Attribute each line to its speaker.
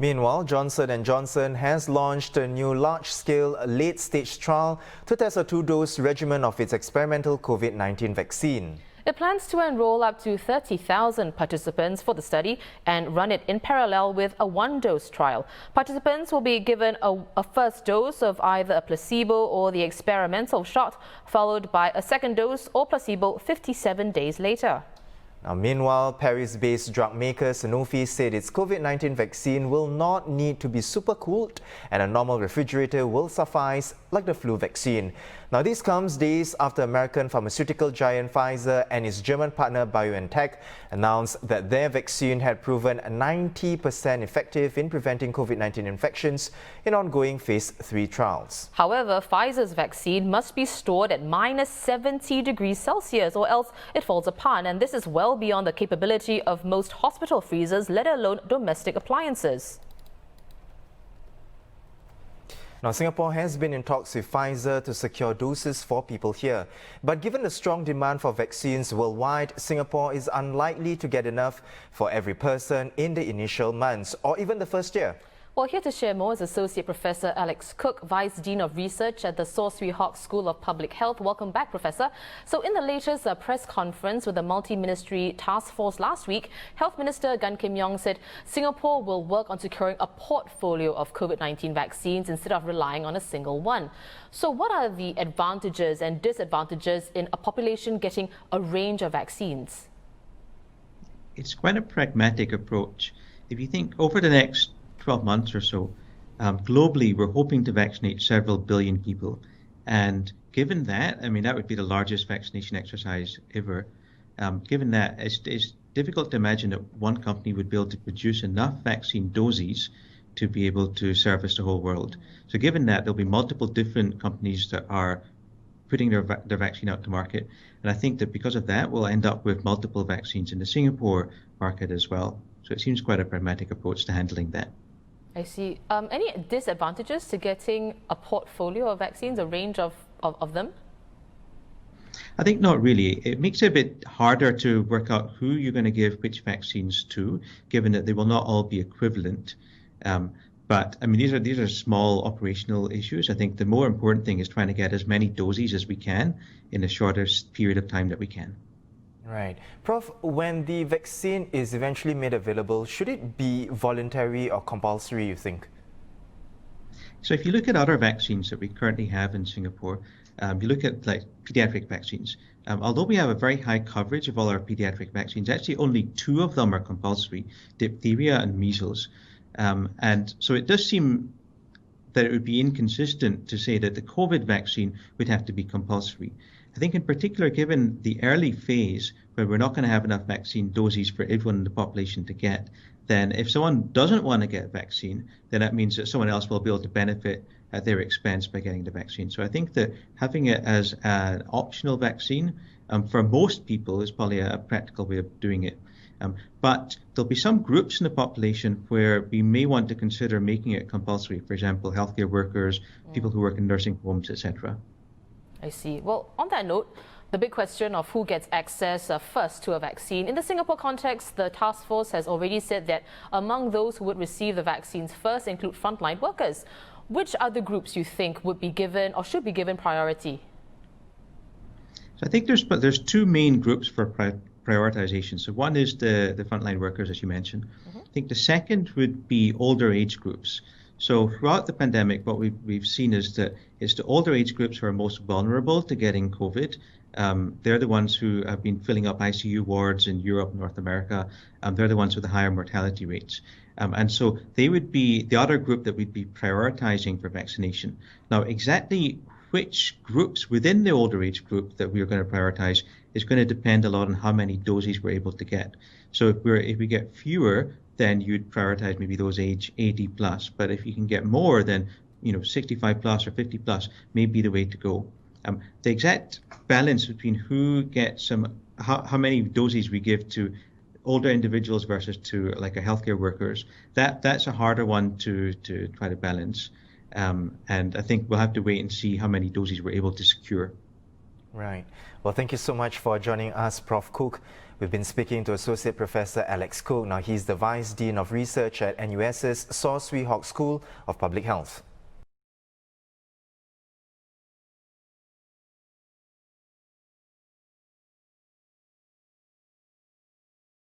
Speaker 1: Meanwhile, Johnson & Johnson has launched a new large-scale late-stage trial to test a two-dose regimen of its experimental COVID-19 vaccine.
Speaker 2: It plans to enroll up to 30,000 participants for the study and run it in parallel with a one-dose trial. Participants will be given a first dose of either a placebo or the experimental shot, followed by a second dose or placebo 57 days later.
Speaker 1: Now, meanwhile, Paris-based drug maker Sanofi said its COVID-19 vaccine will not need to be supercooled and a normal refrigerator will suffice like the flu vaccine. Now, this comes days after American pharmaceutical giant Pfizer and its German partner BioNTech announced that their vaccine had proven 90% effective in preventing COVID-19 infections in ongoing phase 3 trials.
Speaker 2: However, Pfizer's vaccine must be stored at -70 degrees Celsius or else it falls apart, and this is well beyond the capability of most hospital freezers, let alone domestic appliances.
Speaker 1: Now, Singapore has been in talks with Pfizer to secure doses for people here. But given the strong demand for vaccines worldwide, Singapore is unlikely to get enough for every person in the initial months or even the first year.
Speaker 2: Well, here to share more is Associate Professor Alex Cook, Vice Dean of Research at the Saw Swee Hock School of Public Health. Welcome back, Professor. So in the latest press conference with the multi-ministry task force last week, Health Minister Gan Kim Yong said Singapore will work on securing a portfolio of COVID-19 vaccines instead of relying on a single one. So what are the advantages and disadvantages in a population getting a range of vaccines?
Speaker 3: It's quite a pragmatic approach. If you think over the next 12 months or so, globally, we're hoping to vaccinate several billion people. And given that, I mean, that would be the largest vaccination exercise ever. Given that, it's difficult to imagine that one company would be able to produce enough vaccine doses to be able to service the whole world. So given that, there'll be multiple different companies that are putting their vaccine out to market. And I think that because of that, we'll end up with multiple vaccines in the Singapore market as well. So it seems quite a pragmatic approach to handling that.
Speaker 2: I see. Any disadvantages to getting a portfolio of vaccines, a range of them?
Speaker 3: I think not really. It makes it a bit harder to work out who you're going to give which vaccines to, given that they will not all be equivalent. But I mean, these are small operational issues. I think the more important thing is trying to get as many doses as we can in the shortest period of time that we can.
Speaker 1: Right. Prof, when the vaccine is eventually made available, should it be voluntary or compulsory, you think?
Speaker 3: So if you look at other vaccines that we currently have in Singapore, you look at like pediatric vaccines. Although we have a very high coverage of all our pediatric vaccines, actually only 2 of them are compulsory, diphtheria and measles. And so it does seem that it would be inconsistent to say that the COVID vaccine would have to be compulsory. I think in particular, given the early phase where we're not going to have enough vaccine doses for everyone in the population to get, then if someone doesn't want to get a vaccine, then that means that someone else will be able to benefit at their expense by getting the vaccine. So I think that having it as an optional vaccine for most people is probably a practical way of doing it. But there'll be some groups in the population where we may want to consider making it compulsory. For example, healthcare workers, people who work in nursing homes, etc.
Speaker 2: I see. Well, on that note, the big question of who gets access first to a vaccine. In the Singapore context, the task force has already said that among those who would receive the vaccines first include frontline workers. Which other groups you think would be given or should be given priority?
Speaker 3: So I think there's 2 main groups for prioritization. So one is the frontline workers, as you mentioned. I think the second would be older age groups. So throughout the pandemic, what we've seen is that it's the older age groups who are most vulnerable to getting COVID. They're the ones who have been filling up ICU wards in Europe, North America. They're the ones with the higher mortality rates. And so they would be the other group that we'd be prioritizing for vaccination. Now, exactly which groups within the older age group that we're going to prioritize is going to depend a lot on how many doses we're able to get. So if we get fewer, then you'd prioritize maybe those age 80 plus. But if you can get more, then 65 plus or 50 plus may be the way to go. The exact balance between who gets how many doses we give to older individuals versus to like a healthcare workers, that's a harder one to try to balance. And I think we'll have to wait and see how many doses we're able to secure.
Speaker 1: Right. Well, thank you so much for joining us, Prof. Cook. We've been speaking to Associate Professor Alex Cook. Now, he's the Vice Dean of Research at NUS's Saw Swee Hock School of Public Health.